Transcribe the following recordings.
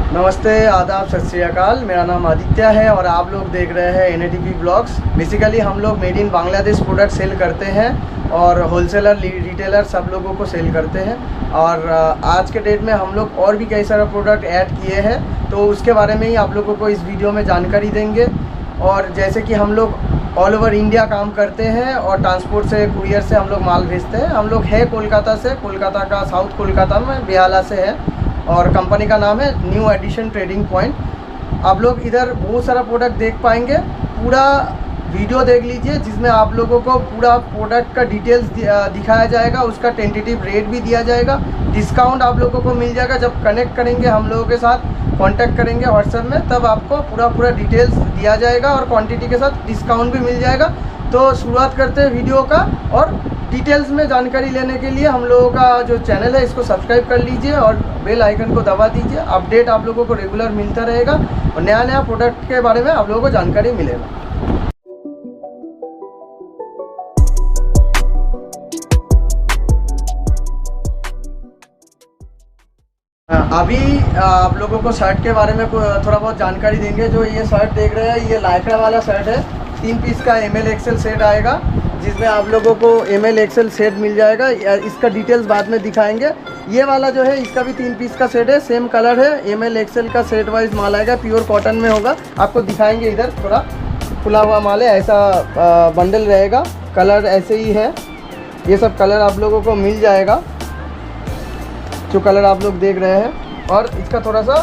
नमस्ते, आदाब, सत श्री अकाल। मेरा नाम आदित्य है और आप लोग देख रहे हैं NATP ब्लॉग्स। बेसिकली हम लोग made in Bangladesh product sale करते हैं और होलसेलर रिटेलर सब लोगों को सेल करते हैं। और आज के डेट में हम लोग और भी कई सारे प्रोडक्ट ऐड किए हैं, तो उसके बारे में ही आप लोगों को इस वीडियो में जानकारी देंगे। और जैसे कि हम लोग ऑल ओवर इंडिया काम करते हैं और ट्रांसपोर्ट से, कुरियर से हम लोग माल भेजते हैं। हम लोग है कोलकाता से, कोलकाता का साउथ कोलकाता में बेहाला से है और कंपनी का नाम है न्यू एडिशन ट्रेडिंग पॉइंट। आप लोग इधर बहुत सारा प्रोडक्ट देख पाएंगे। पूरा वीडियो देख लीजिए जिसमें आप लोगों को पूरा प्रोडक्ट का डिटेल्स दिखाया जाएगा, उसका टेंटेटिव रेट भी दिया जाएगा, डिस्काउंट आप लोगों को मिल जाएगा। जब कनेक्ट करेंगे हम लोगों के साथ, कांटेक्ट करेंगे व्हाट्सएप में, तब आपको पूरा डिटेल्स दिया जाएगा और क्वांटिटी के साथ डिस्काउंट भी मिल जाएगा। तो शुरुआत करते हैं वीडियो का। और डिटेल्स में जानकारी लेने के लिए हम लोगों का जो चैनल है इसको सब्सक्राइब कर लीजिए और बेल आइकन को दबा दीजिए। अपडेट आप लोगों को रेगुलर मिलता रहेगा और नया प्रोडक्ट के बारे में आप लोगों को जानकारी मिलेगा। अभी आप लोगों को शर्ट के बारे में थोड़ा बहुत जानकारी देंगे। जो ये शर्ट देख रहे हैं, ये लाइक्रा वाला शर्ट है। 3 पीस का ML XL सेट आएगा, जिसमें आप लोगों को ML XL सेट मिल जाएगा। इसका डिटेल्स बाद में दिखाएंगे। ये वाला जो है इसका भी 3 पीस का सेट है, सेम कलर है। ML XL का सेट वाइज माल आएगा, प्योर कॉटन में होगा। आपको दिखाएंगे, इधर थोड़ा खुला हुआ माल है, ऐसा बंडल रहेगा। कलर ऐसे ही है, ये सब कलर आप लोगों को मिल जाएगा जो कलर आप लोग देख रहे हैं। और इसका थोड़ा सा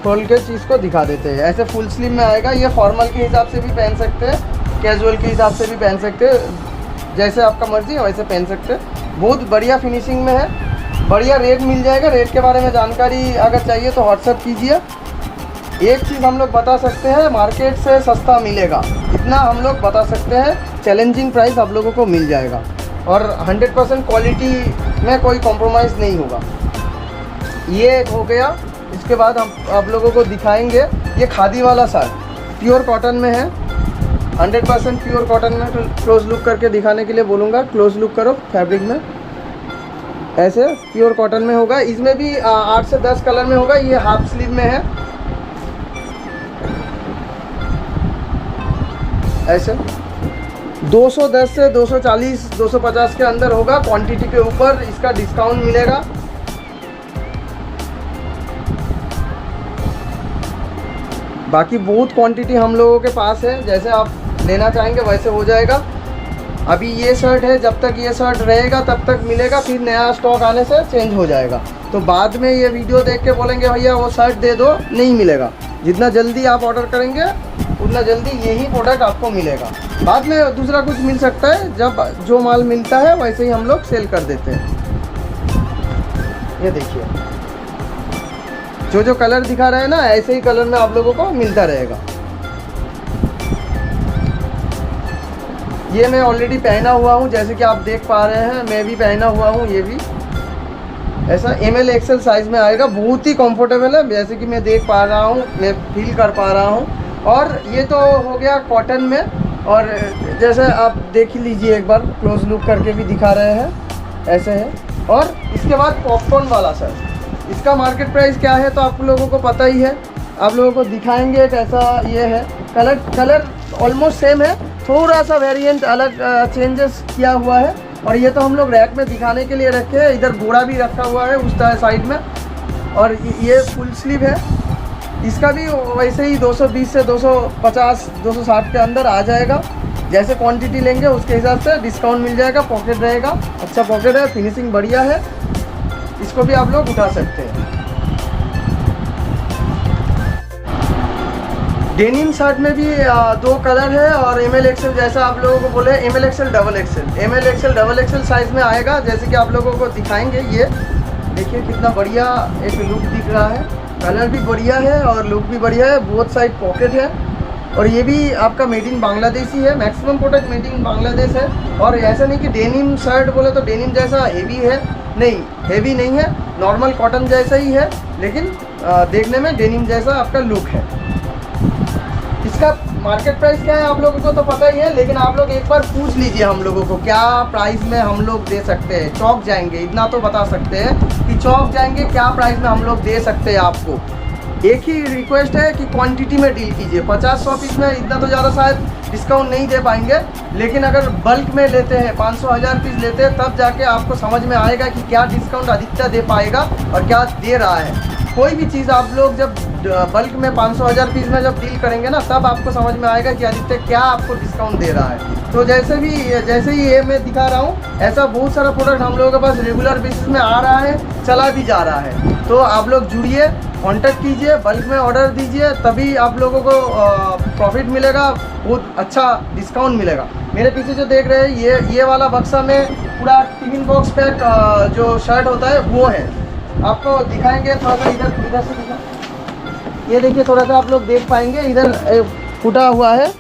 खोल के चीज़ को दिखा देते हैं। ऐसे फुल स्लीव में आएगा। ये फॉर्मल के हिसाब से भी पहन सकते हैं, कैजुअल के हिसाब से भी पहन सकते हैं, जैसे आपका मर्जी है वैसे पहन सकते हैं। बहुत बढ़िया फिनिशिंग में है, बढ़िया रेट मिल जाएगा। रेट के बारे में जानकारी अगर चाहिए तो व्हाट्सएप कीजिए। एक चीज़ हम लोग बता सकते हैं, मार्केट से सस्ता मिलेगा, इतना हम लोग बता सकते हैं। चैलेंजिंग प्राइस आप लोगों को मिल जाएगा और 100% क्वालिटी में कोई कॉम्प्रोमाइज़ नहीं होगा। ये एक हो गया। इसके बाद हम आप लोगों को दिखाएंगे ये खादी वाला शर्ट, प्योर कॉटन में है, 100% प्योर कॉटन में। क्लोज लुक करके दिखाने के लिए बोलूँगा, क्लोज लुक करो फैब्रिक में। ऐसे प्योर कॉटन में होगा। इसमें भी 8 से 10 कलर में होगा। ये हाफ स्लीव में है, ऐसे 210 से 240 250 के अंदर होगा। क्वांटिटी के ऊपर इसका डिस्काउंट मिलेगा। बाकी बहुत क्वांटिटी हम लोगों के पास है, जैसे आप लेना चाहेंगे वैसे हो जाएगा। अभी ये शर्ट है, जब तक ये शर्ट रहेगा तब तक मिलेगा, फिर नया स्टॉक आने से चेंज हो जाएगा। तो बाद में ये वीडियो देख के बोलेंगे भैया वो शर्ट दे दो, नहीं मिलेगा। जितना जल्दी आप ऑर्डर करेंगे उतना जल्दी यही प्रोडक्ट आपको मिलेगा। बाद में दूसरा कुछ मिल सकता है, जब जो माल मिलता है वैसे ही हम लोग सेल कर देते हैं। ये देखिए, जो कलर दिखा रहे हैं ना, ऐसे ही कलर में आप लोगों को मिलता रहेगा। ये मैं ऑलरेडी पहना हुआ हूँ, जैसे कि आप देख पा रहे हैं, मैं भी पहना हुआ हूँ। ये भी ऐसा ML XL साइज़ में आएगा, बहुत ही कंफर्टेबल है, जैसे कि मैं देख पा रहा हूँ, मैं फील कर पा रहा हूँ। और ये तो हो गया कॉटन में। और जैसे आप देख ही लीजिए एक बार, क्लोज लुक करके भी दिखा रहे हैं, ऐसे है। और इसके बाद पॉपकॉर्न वाला शर्ट, इसका मार्केट प्राइस क्या है तो आप लोगों को पता ही है। आप लोगों को दिखाएंगे एक ऐसा ये है। कलर ऑलमोस्ट सेम है, थोड़ा सा वेरिएंट अलग चेंजेस किया हुआ है। और ये तो हम लोग रैक में दिखाने के लिए रखे हैं। इधर घोड़ा भी रखा हुआ है उस तरह साइड में। और ये फुल स्लीव है, इसका भी वैसे ही 220 से 250 260 के अंदर आ जाएगा। जैसे क्वांटिटी लेंगे उसके हिसाब से डिस्काउंट मिल जाएगा। पॉकेट रहेगा, अच्छा पॉकेट है, फिनिशिंग बढ़िया है, इसको भी आप लोग उठा सकते हैं। डेनिम शर्ट में भी 2 कलर है और ML XL, जैसा आप लोगों को बोले ML XL double XL size में आएगा। जैसे कि आप लोगों को दिखाएंगे, ये देखिए कितना बढ़िया एक लुक दिख रहा है। कलर भी बढ़िया है और लुक भी बढ़िया है, बोथ साइड पॉकेट है। और ये भी आपका मेड इन बांग्लादेश ही है, maximum product made in Bangladesh है। और ऐसा नहीं कि डेनिम शर्ट बोले तो डेनिम जैसा हेवी है, नहीं, हेवी नहीं है, नॉर्मल कॉटन जैसा ही है, लेकिन देखने में डेनिम जैसा आपका लुक है। इसका मार्केट प्राइस क्या है आप लोगों को तो पता ही है, लेकिन आप लोग एक बार पूछ लीजिए हम लोगों को क्या प्राइस में हम लोग दे सकते हैं। चौंक जाएंगे, इतना तो बता सकते हैं कि चौंक जाएंगे क्या प्राइस में हम लोग दे सकते हैं आपको। एक ही रिक्वेस्ट है कि क्वांटिटी में डील कीजिए। 50-100 पीस में इतना तो ज़्यादा शायद डिस्काउंट नहीं दे पाएंगे, लेकिन अगर बल्क में लेते हैं 500-1000 पीस लेते हैं तब जाके आपको समझ में आएगा कि क्या डिस्काउंट आदित्य दे पाएगा और क्या दे रहा है। कोई भी चीज़ आप लोग जब बल्क में 500-1000 पीस में जब डील करेंगे ना, तब आपको समझ में आएगा कि आदित्य क्या आपको डिस्काउंट दे रहा है। तो जैसे ही ये मैं दिखा रहा हूँ, ऐसा बहुत सारा प्रोडक्ट हम लोगों के पास रेगुलर बेसिस में आ रहा है, चला भी जा रहा है। तो आप लोग जुड़िए, कांटेक्ट कीजिए, बल्क में ऑर्डर दीजिए, तभी आप लोगों को प्रॉफिट मिलेगा, बहुत अच्छा डिस्काउंट मिलेगा। मेरे पीछे जो देख रहे हैं ये वाला बक्सा में पूरा टिफिन बॉक्स पैक जो शर्ट होता है वो है। आपको दिखाएंगे थोड़ा सा, इधर से दिखा, ये देखिए थोड़ा सा आप लोग देख पाएंगे, इधर फूटा हुआ है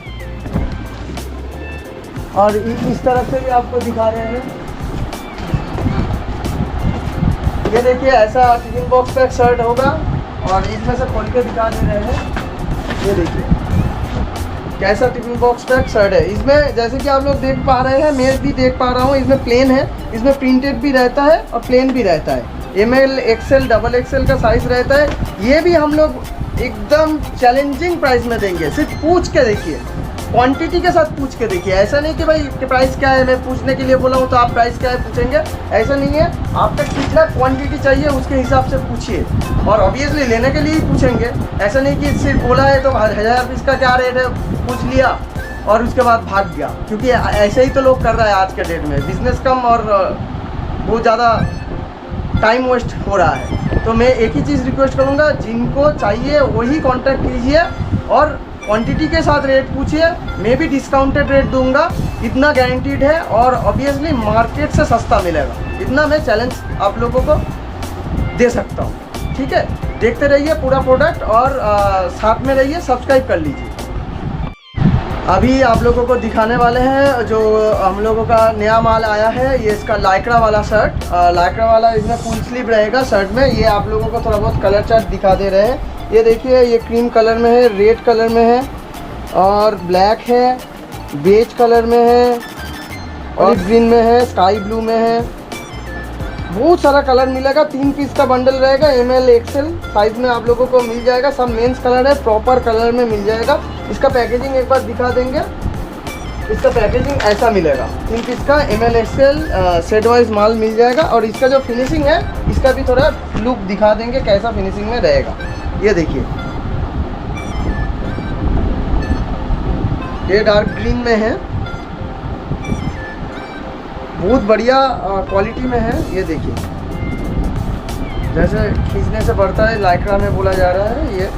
और इस तरफ से भी आपको दिखा रहे हैं। ये देखिए ऐसा टिफिन बॉक्स पैक शर्ट होगा और इसमें से खोल के दिखा दे रहे हैं। ये देखिए कैसा टिफिन बॉक्स पैक शर्ट है। इसमें जैसे कि आप लोग देख पा रहे हैं, मैं भी देख पा रहा हूँ, इसमें प्लेन है, इसमें प्रिंटेड भी रहता है और प्लेन भी रहता है। ML, XL, XXL का साइज़ रहता है। ये भी हम लोग एकदम चैलेंजिंग प्राइस में देंगे। सिर्फ पूछ के देखिए, क्वांटिटी के साथ पूछ के देखिए। ऐसा नहीं कि भाई कि प्राइस क्या है, मैं पूछने के लिए बोला हूँ तो आप प्राइस क्या है पूछेंगे, ऐसा नहीं है। आपका कितना क्वांटिटी चाहिए उसके हिसाब से पूछिए और ऑब्वियसली लेने के लिए ही पूछेंगे। ऐसा नहीं कि सिर्फ बोला है तो 1000 पीस का क्या रेट है पूछ लिया और उसके बाद भाग गया, क्योंकि ऐसे ही तो लोग कर रहा है आज के डेट में। बिजनेस कम और बहुत ज़्यादा टाइम वेस्ट हो रहा है। तो मैं एक ही चीज़ रिक्वेस्ट करूँगा, जिनको चाहिए वही कांटेक्ट कीजिए और क्वांटिटी के साथ रेट पूछिए। मैं भी डिस्काउंटेड रेट दूंगा, इतना गारंटीड है, और ऑब्वियसली मार्केट से सस्ता मिलेगा, इतना मैं चैलेंज आप लोगों को दे सकता हूँ। ठीक है, देखते रहिए पूरा प्रोडक्ट और साथ में रहिए, सब्सक्राइब कर लीजिए। अभी आप लोगों को दिखाने वाले हैं जो हम लोगों का नया माल आया है। ये इसका लाइक्रा वाला शर्ट, लाइक्रा वाला, इसमें फुल स्लीव रहेगा शर्ट में। ये आप लोगों को थोड़ा बहुत कलर चार्ट दिखा दे रहे हैं। ये देखिए, ये क्रीम कलर में है, रेड कलर में है और ब्लैक है, बेज कलर में है और ग्रीन में है, स्काई ब्लू में है। बहुत सारा कलर मिलेगा। 3 पीस का बंडल रहेगा, ML XL साइज में आप लोगों को मिल जाएगा। सब मेंस कलर है, प्रॉपर कलर में मिल जाएगा। इसका पैकेजिंग एक बार दिखा देंगे। इसका पैकेजिंग ऐसा मिलेगा, 3 पीस का ML XL सेट वाइज माल मिल जाएगा। और इसका जो फिनिशिंग है, इसका भी थोड़ा लुक दिखा देंगे कैसा फिनिशिंग में रहेगा। ये देखिए, ये डार्क ग्रीन में है, बहुत बढ़िया क्वालिटी में है। ये देखिए, जैसे खींचने से बढ़ता है, लाइक्रा में बोला जा रहा है, ये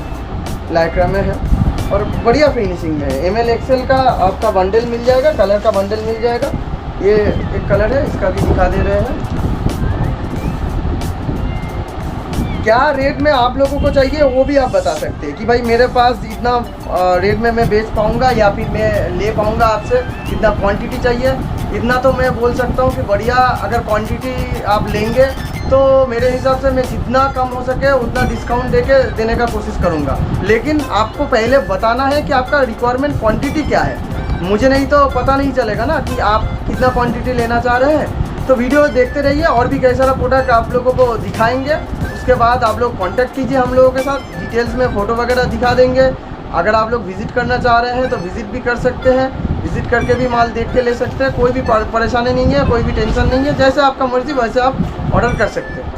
लाइक्रा में है और बढ़िया फिनिशिंग में है। ML XL का आपका बंडल मिल जाएगा, कलर का बंडल मिल जाएगा। ये एक कलर है, इसका भी दिखा दे रहे हैं। क्या रेट में आप लोगों को चाहिए वो भी आप बता सकते हैं कि भाई मेरे पास इतना रेट में मैं बेच पाऊँगा या फिर मैं ले पाऊँगा आपसे, कितना क्वांटिटी चाहिए। इतना तो मैं बोल सकता हूँ कि बढ़िया अगर क्वांटिटी आप लेंगे तो मेरे हिसाब से मैं जितना कम हो सके उतना डिस्काउंट देने का कोशिश करूँगा। लेकिन आपको पहले बताना है कि आपका रिक्वायरमेंट क्वांटिटी क्या है। मुझे नहीं तो पता नहीं चलेगा ना कि आप कितना क्वांटिटी लेना चाह रहे हैं। तो वीडियो देखते रहिए, और भी कई सारा प्रोडक्ट आप लोगों को दिखाएंगे। उसके बाद आप लोग कांटेक्ट कीजिए हम लोगों के साथ, डिटेल्स में फ़ोटो वगैरह दिखा देंगे। अगर आप लोग विज़िट करना चाह रहे हैं तो विज़िट भी कर सकते हैं, विज़िट करके भी माल देख के ले सकते हैं। कोई भी परेशानी नहीं है, कोई भी टेंशन नहीं है, जैसे आपका मर्ज़ी वैसे आप ऑर्डर कर सकते हैं।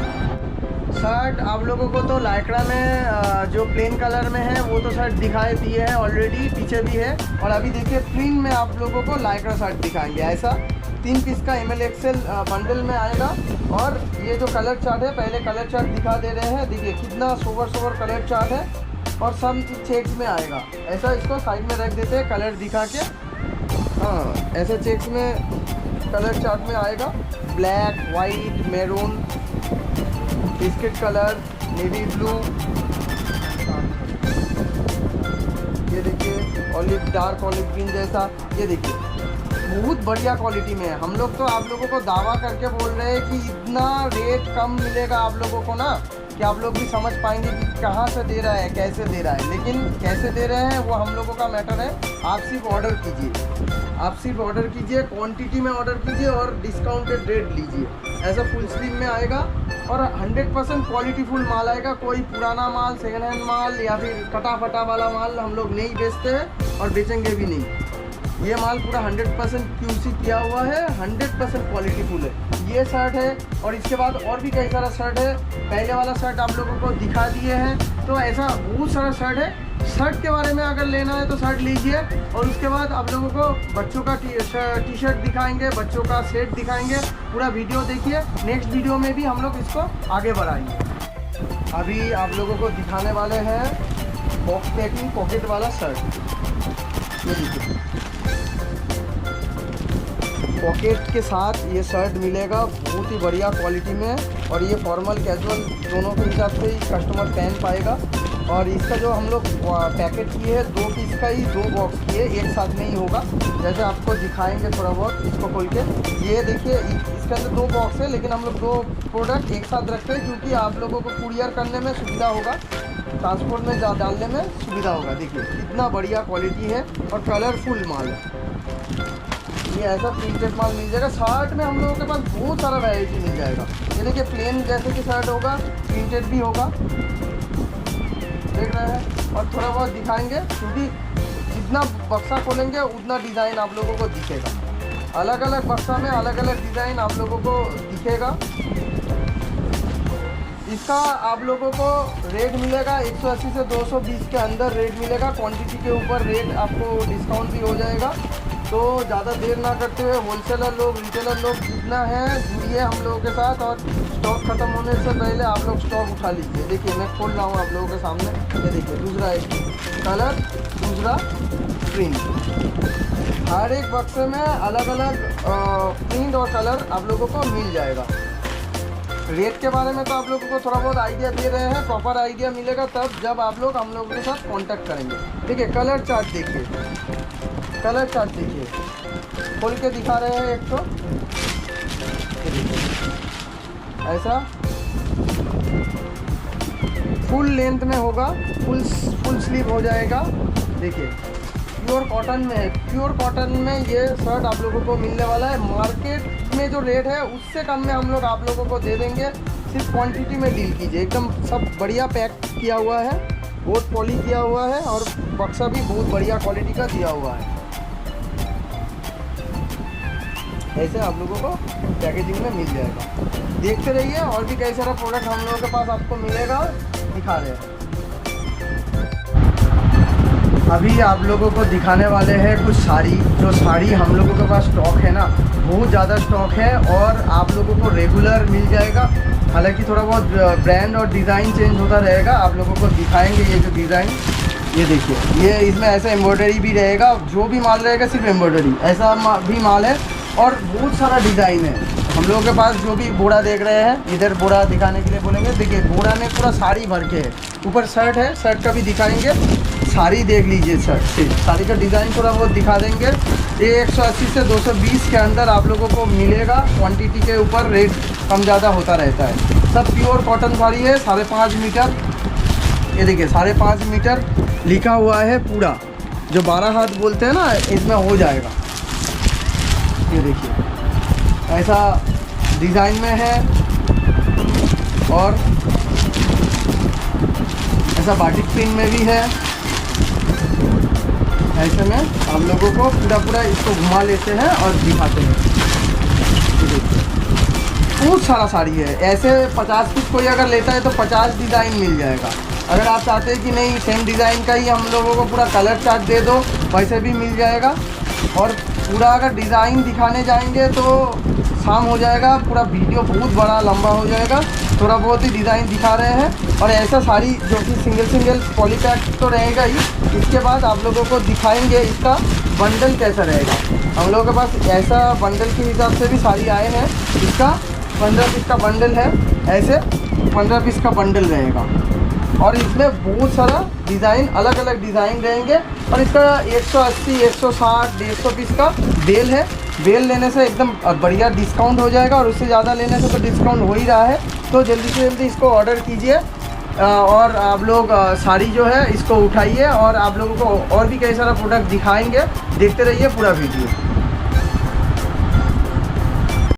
शर्ट आप लोगों को तो लाइक्रा में जो प्लेन कलर में है वो तो शर्ट दिखाई दिए है ऑलरेडी, पीछे भी है। और अभी देखिए प्रिंट में आप लोगों को लाइक्रा शर्ट दिखाएंगे। ऐसा 3 पीस का ML XL बंडल में आएगा। और ये जो कलर चार्ट है, पहले कलर चार्ट दिखा दे रहे हैं। देखिए कितना सोबर कलर चार्ट है और सब चेक्स में आएगा। ऐसा इसको साइड में रख देते हैं कलर दिखा के। हाँ, ऐसे चेक्स में कलर चार्ट में आएगा। Black, white, maroon, biscuit colour, navy blue, ये देखिए ऑलिव, डार्क ऑलिव ग्रीन जैसा। ये देखिए बहुत बढ़िया क्वालिटी में है। हम लोग तो आप लोगों को दावा करके बोल रहे हैं कि इतना रेट कम मिलेगा आप लोगों को ना, कि आप लोग भी समझ पाएंगे कि कहाँ से दे रहा है, कैसे दे रहा है। लेकिन कैसे दे रहे हैं वो हम लोगों का मैटर है। आप सिर्फ ऑर्डर कीजिए, आप सिर्फ ऑर्डर कीजिए, क्वांटिटी में ऑर्डर कीजिए और डिस्काउंटेड रेट लीजिए। ऐसा फुल स्लीव में आएगा और 100% क्वालिटी फुल माल आएगा। कोई पुराना माल, सेकेंड हैंड माल या फिर कटा फटा वाला माल हम लोग नहीं बेचते हैं और बेचेंगे भी नहीं। ये माल पूरा 100% QC किया हुआ है, 100% क्वालिटी फुल है। ये शर्ट है और इसके बाद और भी कई सारा शर्ट है। पहले वाला शर्ट आप लोगों को दिखा दिए हैं, तो ऐसा बहुत सारा शर्ट है। शर्ट के बारे में अगर लेना है तो शर्ट लीजिए और उसके बाद आप लोगों को बच्चों का टी शर्ट दिखाएंगे, बच्चों का सेट दिखाएंगे। पूरा वीडियो देखिए, नेक्स्ट वीडियो में भी हम लोग इसको आगे बढ़ाएंगे। अभी आप लोगों को दिखाने वाले हैं बॉक्स पैकिंग पॉकेट वाला शर्ट। ये देखिए, पॉकेट के साथ ये शर्ट मिलेगा, बहुत ही बढ़िया क्वालिटी में। और ये फॉर्मल कैजुअल दोनों के हिसाब से ही कस्टमर पहन पाएगा। और इसका जो हम लोग पैकेट किए हैं 2 पीस का ही 2 बॉक्स किए, एक साथ नहीं होगा। जैसे आपको दिखाएंगे थोड़ा बहुत इसको खोल के। ये देखिए, इसके अंदर 2 बॉक्स है, लेकिन हम लोग 2 प्रोडक्ट एक साथ रखते हैं क्योंकि आप लोगों को कुरियर करने में सुविधा होगा, ट्रांसपोर्ट में डालने में सुविधा होगा। देखिए कितना बढ़िया क्वालिटी है और कलरफुल माल है। ये ऐसा प्रिंटेड माल मिल जाएगा। शर्ट में हम लोगों के पास बहुत सारा वैरायटी मिल जाएगा। ये देखिए, प्लेन जैसे कि शर्ट होगा, प्रिंटेड भी होगा, देख रहे हैं। और थोड़ा बहुत दिखाएंगे क्योंकि जितना बक्सा खोलेंगे उतना डिज़ाइन आप लोगों को दिखेगा। अलग अलग बक्सा में अलग अलग डिज़ाइन आप लोगों को दिखेगा। इसका आप लोगों को रेट मिलेगा 180 से 220 के अंदर रेट मिलेगा। क्वांटिटी के ऊपर रेट आपको डिस्काउंट भी हो जाएगा। तो ज़्यादा देर ना करते हुए होलसेलर लोग, रिटेलर लोग जितना है जुड़िए हम लोगों के साथ और स्टॉक ख़त्म होने से पहले आप लोग स्टॉक उठा लीजिए। देखिए मैं खोल रहा हूँ आप लोगों के सामने। ये देखिए, दूसरा एक कलर, दूसरा प्रिंट। हर एक बक्से में अलग अलग प्रिंट और कलर आप लोगों को मिल जाएगा। रेट के बारे में तो आप लोगों को थोड़ा बहुत आइडिया दे रहे हैं। प्रॉपर आइडिया मिलेगा तब जब आप लोग हम लोगों के साथ कांटेक्ट करेंगे। देखिए कलर चार्ट देखिए, कलर चार्ट देखिए, खोल के दिखा रहे हैं एक तो। ऐसा फुल लेंथ में होगा, फुल स्लीव हो जाएगा। देखिए प्योर कॉटन में है। प्योर कॉटन में ये शर्ट आप लोगों को मिलने वाला है। मार्केट में जो रेट है उससे कम में हम लोग आप लोगों को दे देंगे। सिर्फ क्वांटिटी में डील कीजिए। एकदम सब बढ़िया पैक किया हुआ है, बहुत पॉली किया हुआ है और बक्सा भी बहुत बढ़िया क्वालिटी का दिया हुआ है। ऐसे आप लोगों को पैकेजिंग में मिल जाएगा। देखते रहिए, और भी कई सारा प्रोडक्ट हम लोगों के पास आपको मिलेगा, दिखा रहे हैं। अभी आप लोगों को दिखाने वाले हैं कुछ साड़ी। जो साड़ी हम लोगों के पास स्टॉक है ना, बहुत ज़्यादा स्टॉक है और आप लोगों को रेगुलर मिल जाएगा। हालांकि थोड़ा बहुत ब्रांड और डिज़ाइन चेंज होता रहेगा। आप लोगों को दिखाएंगे ये जो डिज़ाइन, ये देखिए, ये इसमें ऐसा एम्ब्रॉयडरी भी रहेगा। जो भी माल रहेगा सिर्फ एम्ब्रॉयडरी, ऐसा भी माल है। और बहुत सारा डिज़ाइन है हम लोगों के पास। जो भी बोरा देख रहे हैं, इधर बोरा दिखाने के लिए बोलेंगे। देखिए बोरा में पूरा साड़ी भर के है। ऊपर शर्ट है, शर्ट का भी दिखाएंगे। साड़ी देख लीजिए, शर्ट से साड़ी का डिज़ाइन थोड़ा बहुत दिखा देंगे। ये 180 से 220 के अंदर आप लोगों को मिलेगा। क्वांटिटी के ऊपर रेट कम ज़्यादा होता रहता है। सब प्योर कॉटन साड़ी है, 5.5 मीटर। ये देखिए 5.5 मीटर लिखा हुआ है पूरा। जो 12 हाथ बोलते हैं ना, इसमें हो जाएगा। ये देखिए ऐसा डिज़ाइन में है और ऐसा बाटिक प्रिंट में भी है। ऐसे में हम लोगों को पूरा इसको घुमा लेते हैं और दिखाते हैं। बहुत सारा साड़ी है। ऐसे 50 पीस कोई अगर लेता है तो 50 डिज़ाइन मिल जाएगा। अगर आप चाहते हैं कि नहीं सेम डिज़ाइन का ही हम लोगों को पूरा कलर चार्ट दे दो, वैसे भी मिल जाएगा। और पूरा अगर डिज़ाइन दिखाने जाएंगे तो शाम हो जाएगा, पूरा वीडियो बहुत बड़ा लंबा हो जाएगा। थोड़ा बहुत ही डिज़ाइन दिखा रहे हैं। और ऐसा साड़ी जो कि सिंगल पॉलीपैक तो रहेगा ही। इसके बाद आप लोगों को दिखाएंगे इसका बंडल कैसा रहेगा। हम लोगों के पास ऐसा बंडल के हिसाब से भी साड़ी आए हैं। इसका 15 पीस का बंडल है, ऐसे 15 पीस का बंडल रहेगा। और इसमें बहुत सारा डिज़ाइन, अलग अलग डिज़ाइन रहेंगे। और इसका 180, 160, 150 पीस का बेल है। बेल लेने से एकदम बढ़िया डिस्काउंट हो जाएगा, और उससे ज़्यादा लेने से तो डिस्काउंट हो ही रहा है। तो जल्दी से जल्दी इसको ऑर्डर कीजिए और आप लोग साड़ी जो है इसको उठाइए, और आप लोगों को और भी कई सारा प्रोडक्ट दिखाएंगे। देखते रहिए पूरा वीडियो।